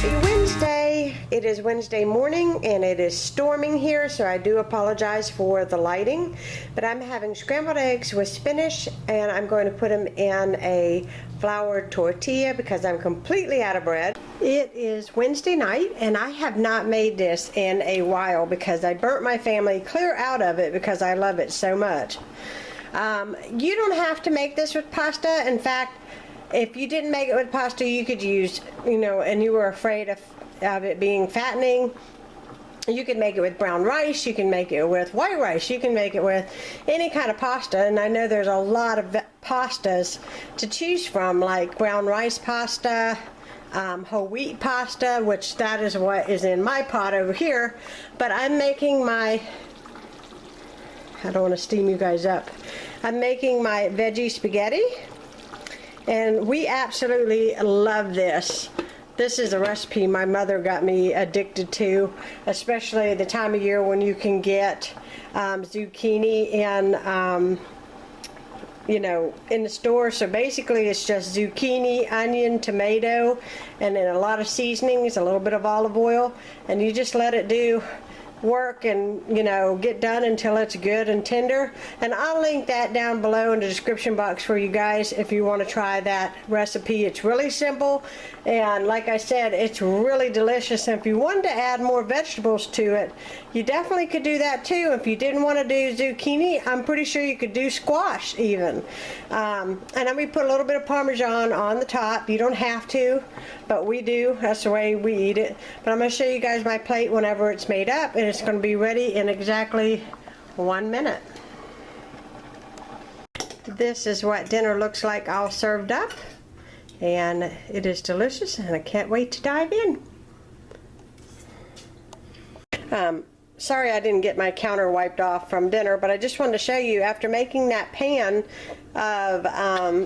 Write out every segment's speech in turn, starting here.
Happy Wednesday! It is Wednesday morning and it is storming here, so I do apologize for the lighting. But I'm having scrambled eggs with spinach and I'm going to put them in a floured tortilla because I'm completely out of bread. It is Wednesday night and I have not made this in a while because I burnt my family clear out of it because I love it so much. You don't have to make this with pasta. In fact, if you didn't make it with pasta, you could use, and you were afraid of it being fattening, you can make it with brown rice, you can make it with white rice, you can make it with any kind of pasta. And I know there's a lot of pastas to choose from, like brown rice pasta, whole wheat pasta, which that is what is in my pot over here. But I'm making my, I don't want to steam you guys up, I'm making my veggie spaghetti. And we absolutely love this. This is a recipe my mother got me addicted to, especially the time of year when you can get zucchini and in the store. So basically it's just zucchini, onion, tomato, and then a lot of seasonings, a little bit of olive oil, and you just let it do work and get done until it's good and tender. And I'll link that down below in the description box for you guys if you want to try that recipe. It's really simple, and like I said, it's really delicious. And if you wanted to add more vegetables to it, you definitely could do that too. If you didn't want to do zucchini, I'm pretty sure you could do squash even. And then we put a little bit of Parmesan on the top. You don't have to, but we do. That's the way we eat it. But I'm going to show you guys my plate whenever it's made up, and it's going to be ready in exactly 1 minute. This is what dinner looks like all served up, and it is delicious, and I can't wait to dive in. Sorry I didn't get my counter wiped off from dinner, but I just wanted to show you, after making that pan of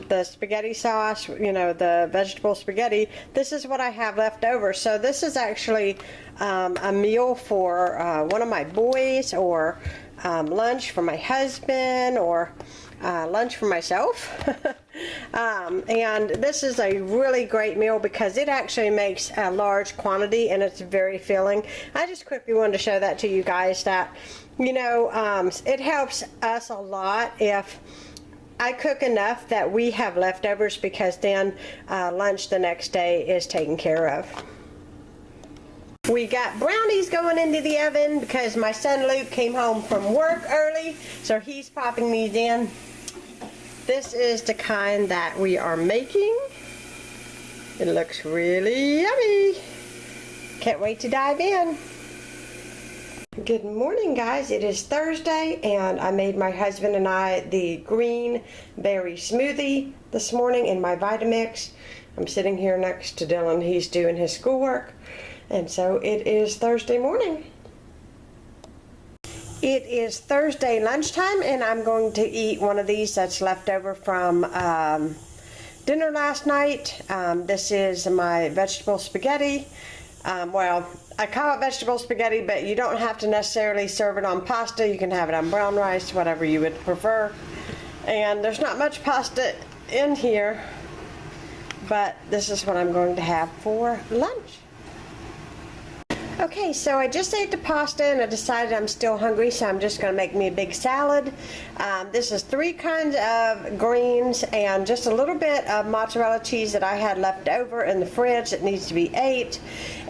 the spaghetti sauce, the vegetable spaghetti, this is what I have left over. So this is actually a meal for one of my boys, or lunch for my husband, or lunch for myself. And this is a really great meal because it actually makes a large quantity and it's very filling. I just quickly wanted to show that to you guys, that it helps us a lot if I cook enough that we have leftovers, because then lunch the next day is taken care of. We got brownies going into the oven because my son Luke came home from work early, so he's popping these in. This is the kind that we are making. It looks really yummy. Can't wait to dive in. Good morning, guys. It is Thursday, and I made my husband and I the green berry smoothie this morning in my Vitamix. I'm sitting here next to Dylan. He's doing his schoolwork, and so it is Thursday morning. It is Thursday lunchtime, and I'm going to eat one of these that's left over from dinner last night. This is my vegetable spaghetti. Well, I call it vegetable spaghetti, but you don't have to necessarily serve it on pasta. You can have it on brown rice, whatever you would prefer. And there's not much pasta in here, but this is what I'm going to have for lunch. Okay, so I just ate the pasta and I decided I'm still hungry, so I'm just going to make me a big salad. This is 3 kinds of greens and just a little bit of mozzarella cheese that I had left over in the fridge that needs to be ate.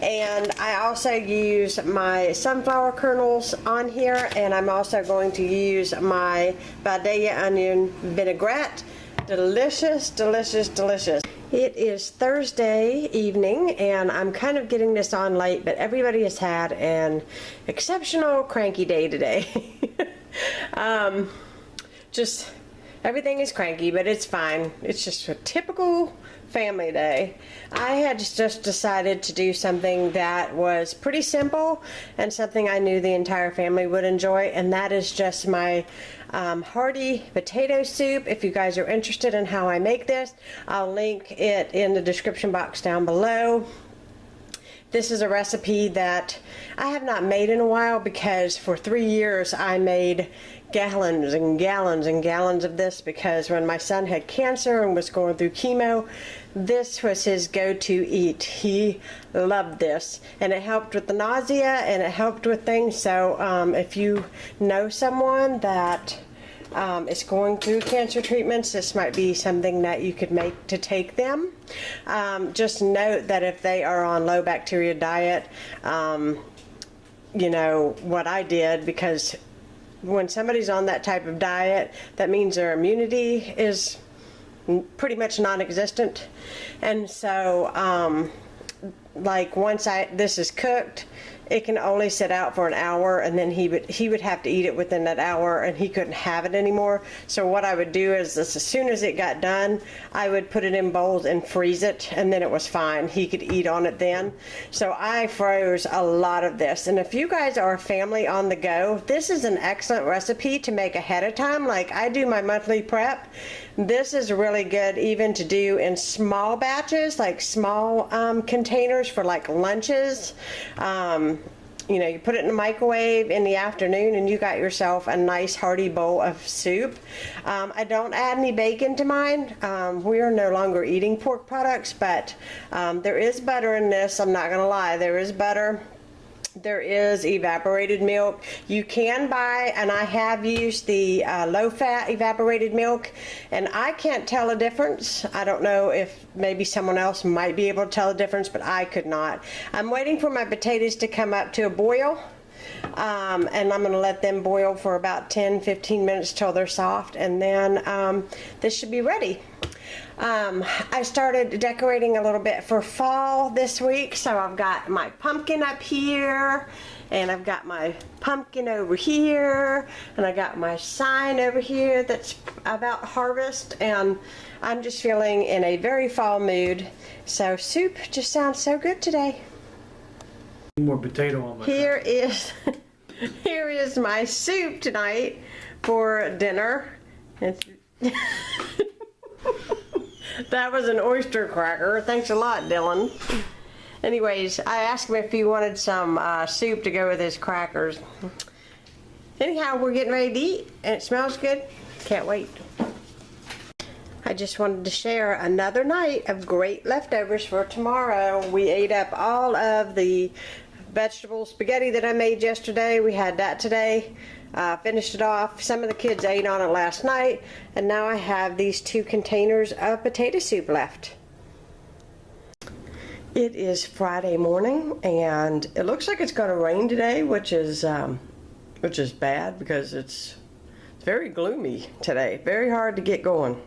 And I also use my sunflower kernels on here, and I'm also going to use my Vidalia onion vinaigrette. Delicious, delicious, delicious. It is Thursday evening, and I'm kind of getting this on late, but everybody has had an exceptional cranky day today. Just everything is cranky, but it's fine. It's just a typical family day. I had just decided to do something that was pretty simple and something I knew the entire family would enjoy, and that is just my hearty potato soup. If you guys are interested in how I make this, I'll link it in the description box down below. This is a recipe that I have not made in a while because for 3 years I made gallons and gallons and gallons of this, because when my son had cancer and was going through chemo, this was his go-to eat. He loved this, and it helped with the nausea and it helped with things. So if you know someone that is going through cancer treatments, this might be something that you could make to take them. Just note that if they are on low bacteria diet, you know what I did, because when somebody's on that type of diet, that means their immunity is pretty much non-existent. And so like once this is cooked, it can only sit out for an hour, and then he would have to eat it within that hour, and he couldn't have it anymore. So what I would do is this, as soon as it got done, I would put it in bowls and freeze it, and then it was fine. He could eat on it then. So I froze a lot of this. And if you guys are a family on the go, this is an excellent recipe to make ahead of time. Like I do my monthly prep. This is really good even to do in small batches, like small containers for like lunches. You know, you put it in the microwave in the afternoon and you got yourself a nice hearty bowl of soup. I don't add any bacon to mine. We are no longer eating pork products, but there is butter in this. I'm not gonna lie, there is butter. There is evaporated milk. You can buy, and I have used the low-fat evaporated milk, and I can't tell a difference. I don't know if maybe someone else might be able to tell a difference, but I could not. I'm waiting for my potatoes to come up to a boil, and I'm going to let them boil for about 10-15 minutes till they're soft, and then this should be ready. I started decorating a little bit for fall this week, so I've got my pumpkin up here, and I've got my pumpkin over here, and I got my sign over here that's about harvest, and I'm just feeling in a very fall mood. So soup just sounds so good today. More potato on my Here is my soup tonight for dinner. That was an oyster cracker. Thanks a lot, Dylan. Anyways, I asked him if he wanted some soup to go with his crackers. Anyhow, we're getting ready to eat, and it smells good. Can't wait. I just wanted to share another night of great leftovers for tomorrow. We ate up all of the vegetable spaghetti that I made yesterday. We had that today. Finished it off. Some of the kids ate on it last night, and now I have these 2 containers of potato soup left. It is Friday morning, and it looks like it's going to rain today, which is bad because it's very gloomy today. Very hard to get going.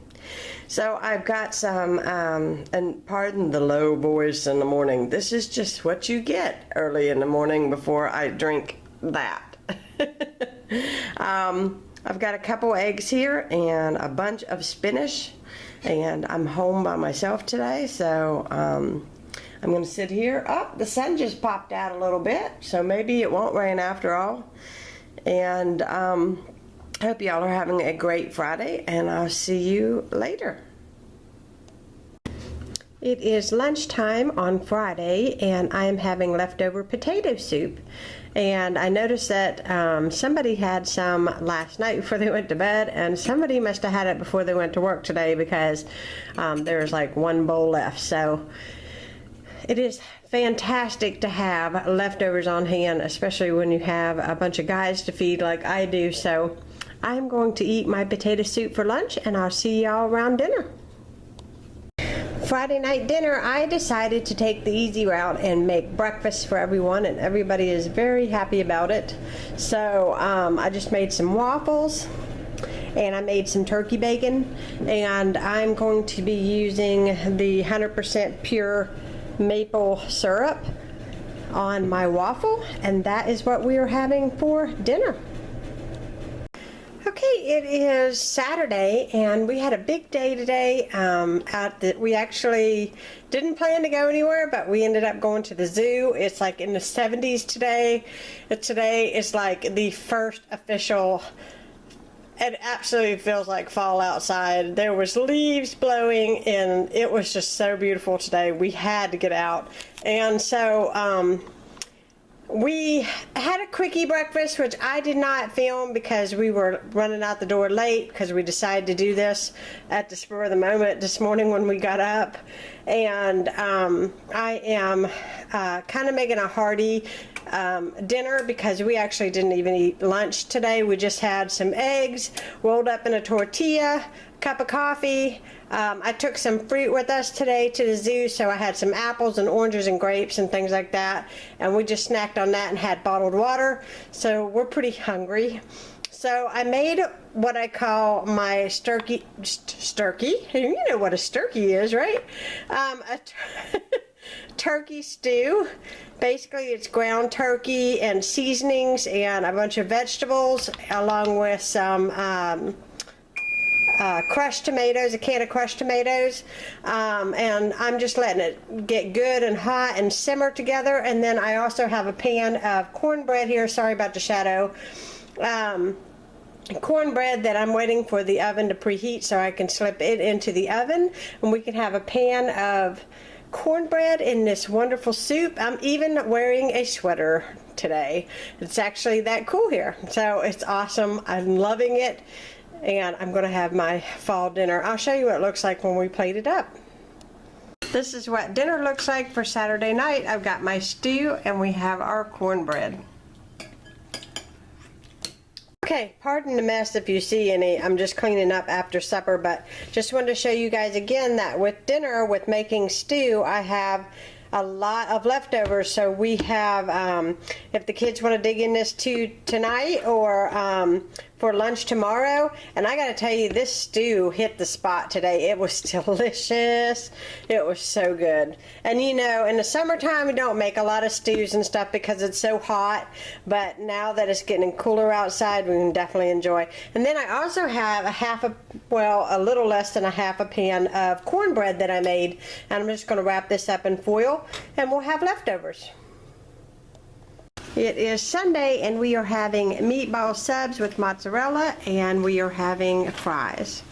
So I've got some, and pardon the low voice in the morning. This is just what you get early in the morning before I drink that. I've got a couple eggs here and a bunch of spinach, and I'm home by myself today, so I'm going to sit here. Oh, the sun just popped out a little bit, so maybe it won't rain after all. And I hope y'all are having a great Friday, and I'll see you later. It is lunchtime on Friday, and I'm having leftover potato soup. And I noticed that somebody had some last night before they went to bed, and somebody must have had it before they went to work today, because there was like 1 bowl left. So it is fantastic to have leftovers on hand, especially when you have a bunch of guys to feed like I do. So I'm going to eat my potato soup for lunch, and I'll see y'all around dinner. Friday night dinner, I decided to take the easy route and make breakfast for everyone, and everybody is very happy about it. So I just made some waffles, and I made some turkey bacon, and I'm going to be using the 100% pure maple syrup on my waffle, and that is what we are having for dinner. Okay, it is Saturday, and we had a big day today. We actually didn't plan to go anywhere, but we ended up going to the zoo. It's like in the 70s today. Today is like the first official It absolutely feels like fall outside. There was leaves blowing and it was just so beautiful today. We had to get out. And so we had a quickie breakfast, which I did not film because we were running out the door late because we decided to do this at the spur of the moment this morning when we got up. And I am kind of making a hearty dinner because we actually didn't even eat lunch today. We just had some eggs rolled up in a tortilla, cup of coffee. I took some fruit with us today to the zoo, so I had some apples and oranges and grapes and things like that, and we just snacked on that and had bottled water, so we're pretty hungry. So I made what I call my sturkey, you know what a sturkey is, right? Turkey stew. Basically it's ground turkey and seasonings and a bunch of vegetables along with some crushed tomatoes, a can of crushed tomatoes, and I'm just letting it get good and hot and simmer together. And then I also have a pan of cornbread here, sorry about the shadow, cornbread that I'm waiting for the oven to preheat so I can slip it into the oven and we can have a pan of cornbread in this wonderful soup. I'm even wearing a sweater today. It's actually that cool here, so it's awesome. I'm loving it. And I'm going to have my fall dinner. I'll show you what it looks like when we plate it up. This is what dinner looks like for Saturday night. I've got my stew and we have our cornbread. Okay, pardon the mess if you see any. I'm just cleaning up after supper, but just wanted to show you guys again that with dinner, with making stew, I have a lot of leftovers. So we have, if the kids want to dig in this tonight or for lunch tomorrow, and I gotta tell you, this stew hit the spot today. It was delicious. It was so good. And you know, in the summertime we don't make a lot of stews and stuff because it's so hot, but now that it's getting cooler outside, we can definitely enjoy. And then I also have a little less than a half a pan of cornbread that I made, and I'm just gonna wrap this up in foil and we'll have leftovers. It is Sunday and we are having meatball subs with mozzarella and we are having fries.